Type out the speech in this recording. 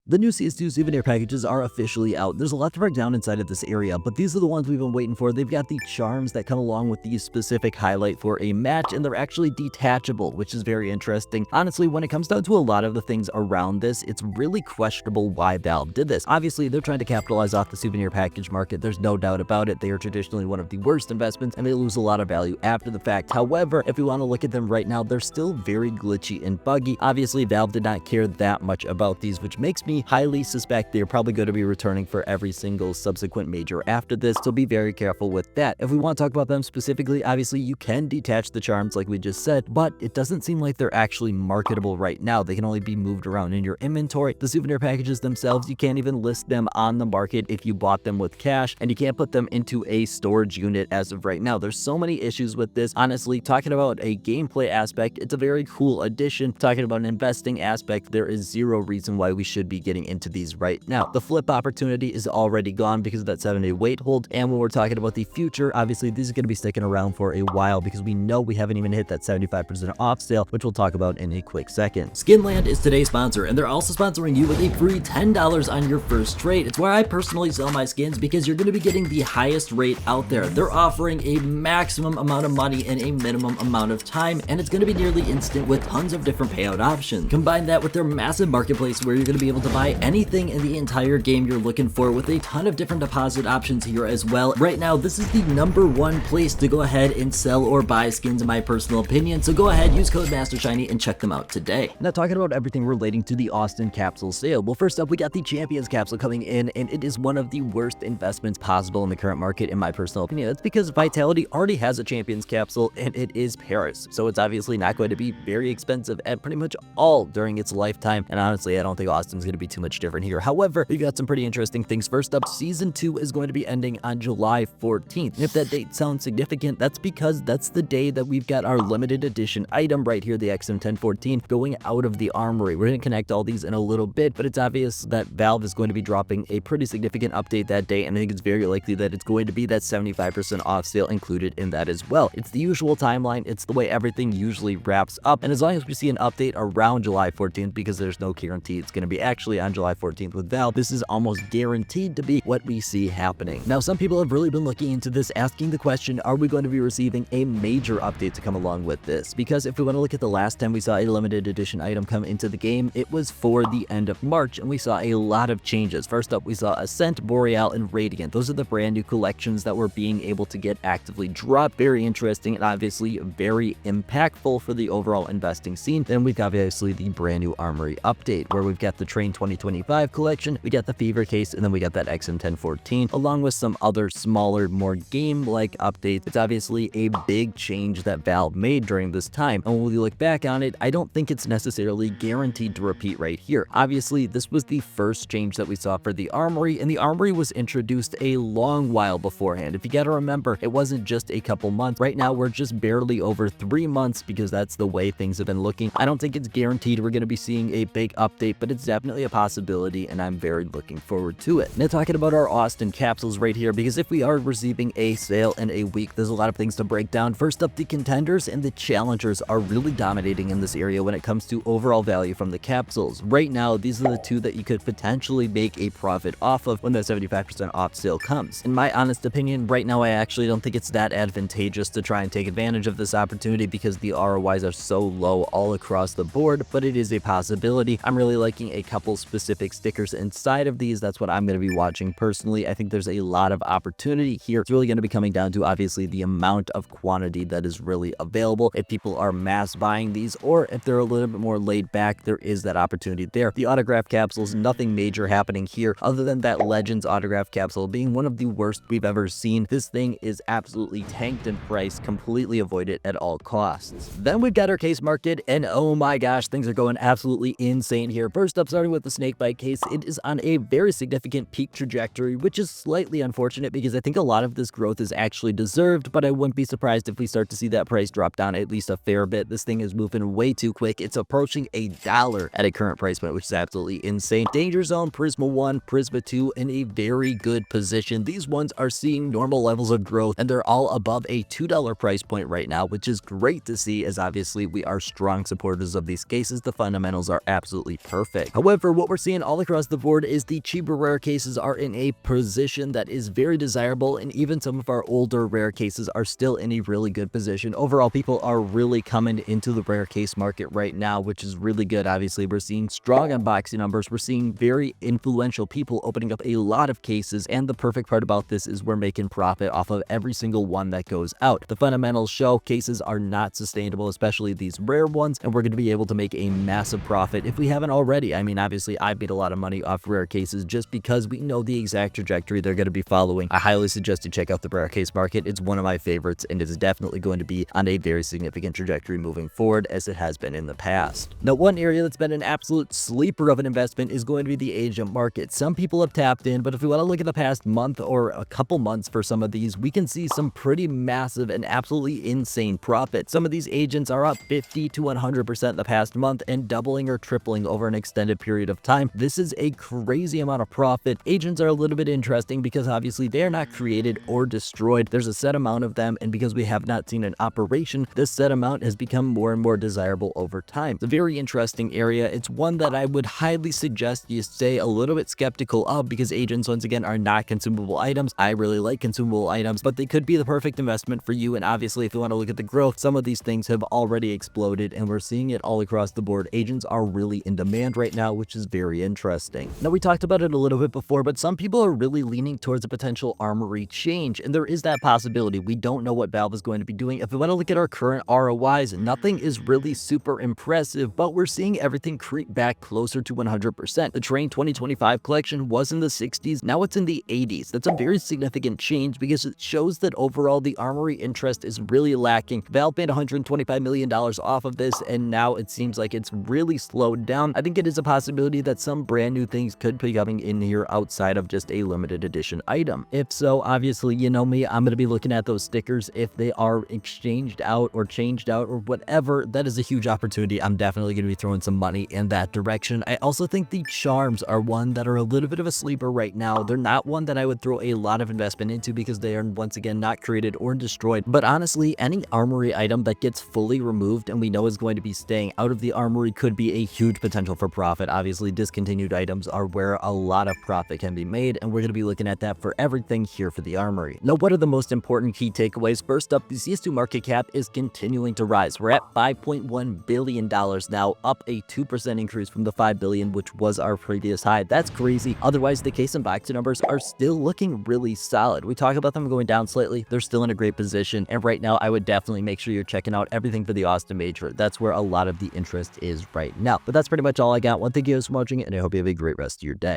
The new CS2 souvenir packages are officially out. There's a lot to break down inside of this area, but these are the ones we've been waiting for. They've got the charms that come along with these specific highlight for a match, and they're actually detachable, which is very interesting. Honestly, when it comes down to a lot of the things around this, it's really questionable why Valve did this. Obviously, they're trying to capitalize off the souvenir package market. There's no doubt about it. They are traditionally one of the worst investments, and they lose a lot of value after the fact. However, if we want to look at them right now, they're still very glitchy and buggy. Obviously, Valve did not care that much about these, which makes me highly suspect they're probably going to be returning for every single subsequent major after this, so be very careful with that. If we want to talk about them specifically, obviously you can detach the charms like we just said, but it doesn't seem like they're actually marketable right now. They can only be moved around in your inventory. The souvenir packages themselves, you can't even list them on the market if you bought them with cash, and you can't put them into a storage unit as of right now. There's so many issues with this. Honestly, talking about a gameplay aspect, it's a very cool addition. Talking about an investing aspect, there is zero reason why we should be getting into these right now. The flip opportunity is already gone because of that 7-day wait hold, and when we're talking about the future, obviously these are going to be sticking around for a while because we know we haven't even hit that 75% off sale, which we'll talk about in a quick second. Skinland is today's sponsor, and they're also sponsoring you with a free $10 on your first trade. It's where I personally sell my skins because you're going to be getting the highest rate out there. They're offering a maximum amount of money in a minimum amount of time, and it's going to be nearly instant with tons of different payout options. Combine that with their massive marketplace where you're going to be able to buy anything in the entire game you're looking for with a ton of different deposit options here as well. Right now, this is the #1 place to go ahead and sell or buy skins in my personal opinion, so go ahead, use code MasterShiny and check them out today. Now, talking about everything relating to the Austin Capsule sale. Well, first up, we got the Champions Capsule coming in, and it is one of the worst investments possible in the current market in my personal opinion. That's because Vitality already has a Champions Capsule, and it is Paris, so it's obviously not going to be very expensive at pretty much all during its lifetime, and honestly, I don't think Austin's going to be too much different here. However, we've got some pretty interesting things. First up, Season 2 is going to be ending on July 14th. And if that date sounds significant, that's because that's the day that we've got our limited edition item right here, the XM1014, going out of the Armory. We're going to connect all these in a little bit, but it's obvious that Valve is going to be dropping a pretty significant update that day, and I think it's very likely that it's going to be that 75% off sale included in that as well. It's the usual timeline. It's the way everything usually wraps up, and as long as we see an update around July 14th, because there's no guarantee it's going to be actually on July 14th with Valve, this is almost guaranteed to be what we see happening. Now, some people have really been looking into this, asking the question, are we going to be receiving a major update to come along with this? Because if we want to look at the last time we saw a limited edition item come into the game, it was for the end of March, and we saw a lot of changes. First up, we saw Ascent, Boreal, and Radiant. Those are the brand new collections that we're being able to get actively dropped. Very interesting and obviously very impactful for the overall investing scene. Then we've got obviously the brand new Armory update, where we've got the Train 2025 collection, we got the Fever Case, and then we got that XM1014, along with some other smaller, more game-like updates. It's obviously a big change that Valve made during this time, and when we look back on it, I don't think it's necessarily guaranteed to repeat right here. Obviously, this was the first change that we saw for the Armory, and the Armory was introduced a long while beforehand. If you gotta remember, it wasn't just a couple months. Right now, we're just barely over 3 months because that's the way things have been looking. I don't think it's guaranteed we're gonna be seeing a big update, but it's definitely a possibility, and I'm very looking forward to it. Now, talking about our Austin capsules right here, because if we are receiving a sale in a week, there's a lot of things to break down. First up, the contenders and the challengers are really dominating in this area when it comes to overall value from the capsules. Right now, these are the two that you could potentially make a profit off of when that 75% off sale comes. In my honest opinion, right now, I actually don't think it's that advantageous to try and take advantage of this opportunity because the ROIs are so low all across the board, but it is a possibility. I'm really liking a couple specific stickers inside of these. That's what I'm going to be watching personally. I think there's a lot of opportunity here. It's really going to be coming down to obviously the amount of quantity that is really available. If people are mass buying these, or if they're a little bit more laid back, there is that opportunity there. The autograph capsules, nothing major happening here other than that Legends autograph capsule being one of the worst we've ever seen. This thing is absolutely tanked in price. Completely avoid it at all costs. Then we've got our case market, and oh my gosh, things are going absolutely insane here. First up, starting with the snakebite case, it is on a very significant peak trajectory, which is slightly unfortunate because I think a lot of this growth is actually deserved, but I wouldn't be surprised if we start to see that price drop down at least a fair bit. This thing is moving way too quick. It's approaching $1 at a current price point, which is absolutely insane. Danger Zone, Prisma 1, Prisma 2 in a very good position. These ones are seeing normal levels of growth, and they're all above a $2 price point right now, which is great to see, as obviously we are strong supporters of these cases. The fundamentals are absolutely perfect. However, what we're seeing all across the board is the cheaper rare cases are in a position that is very desirable, and even some of our older rare cases are still in a really good position. Overall, people are really coming into the rare case market right now, which is really good. Obviously, we're seeing strong unboxing numbers. We're seeing very influential people opening up a lot of cases, and the perfect part about this is we're making profit off of every single one that goes out. The fundamentals show cases are not sustainable, especially these rare ones, and we're going to be able to make a massive profit if we haven't already. I mean, obviously, I've made a lot of money off rare cases just because we know the exact trajectory they're going to be following. I highly suggest you check out the rare case market. It's one of my favorites, and it is definitely going to be on a very significant trajectory moving forward, as it has been in the past. Now, one area that's been an absolute sleeper of an investment is going to be the agent market. Some people have tapped in, but if we want to look at the past month or a couple months for some of these, we can see some pretty massive and absolutely insane profit. Some of these agents are up 50 to 100% in the past month and doubling or tripling over an extended period of time. This is a crazy amount of profit. Agents are a little bit interesting because obviously they are not created or destroyed. There's a set amount of them, and because we have not seen an operation, this set amount has become more and more desirable over time. It's a very interesting area. It's one that I would highly suggest you stay a little bit skeptical of, because agents, once again, are not consumable items. I really like consumable items, but they could be the perfect investment for you. And obviously, if you want to look at the growth, some of these things have already exploded, and we're seeing it all across the board. Agents are really in demand right now, which is very interesting. Now, we talked about it a little bit before, but some people are really leaning towards a potential Armory change, and there is that possibility. We don't know what Valve is going to be doing. If we want to look at our current ROIs, nothing is really super impressive, but we're seeing everything creep back closer to 100%. The Train 2025 collection was in the 60s, now it's in the 80s. That's a very significant change because it shows that overall the Armory interest is really lacking. Valve made $125 million off of this, and now it seems like it's really slowed down. I think it is a possibility that some brand new things could be coming in here outside of just a limited edition item. If so, obviously, you know me, I'm going to be looking at those stickers. If they are exchanged out or changed out or whatever, that is a huge opportunity. I'm definitely going to be throwing some money in that direction. I also think the charms are one that are a little bit of a sleeper right now. They're not one that I would throw a lot of investment into because they are, once again, not created or destroyed. But honestly, any Armory item that gets fully removed and we know is going to be staying out of the Armory could be a huge potential for profit. Obviously, discontinued items are where a lot of profit can be made, and we're going to be looking at that for everything here for the Armory. Now, what are the most important key takeaways? First up, the CS2 market cap is continuing to rise. We're at $5.1 billion now, up a 2% increase from the $5 billion, which was our previous high. That's crazy. Otherwise, the case and box numbers are still looking really solid. We talk about them going down slightly. They're still in a great position, and right now, I would definitely make sure you're checking out everything for the Austin Major. That's where a lot of the interest is right now. But that's pretty much all I got. Thank you guys for watching, and I hope you have a great rest of your day.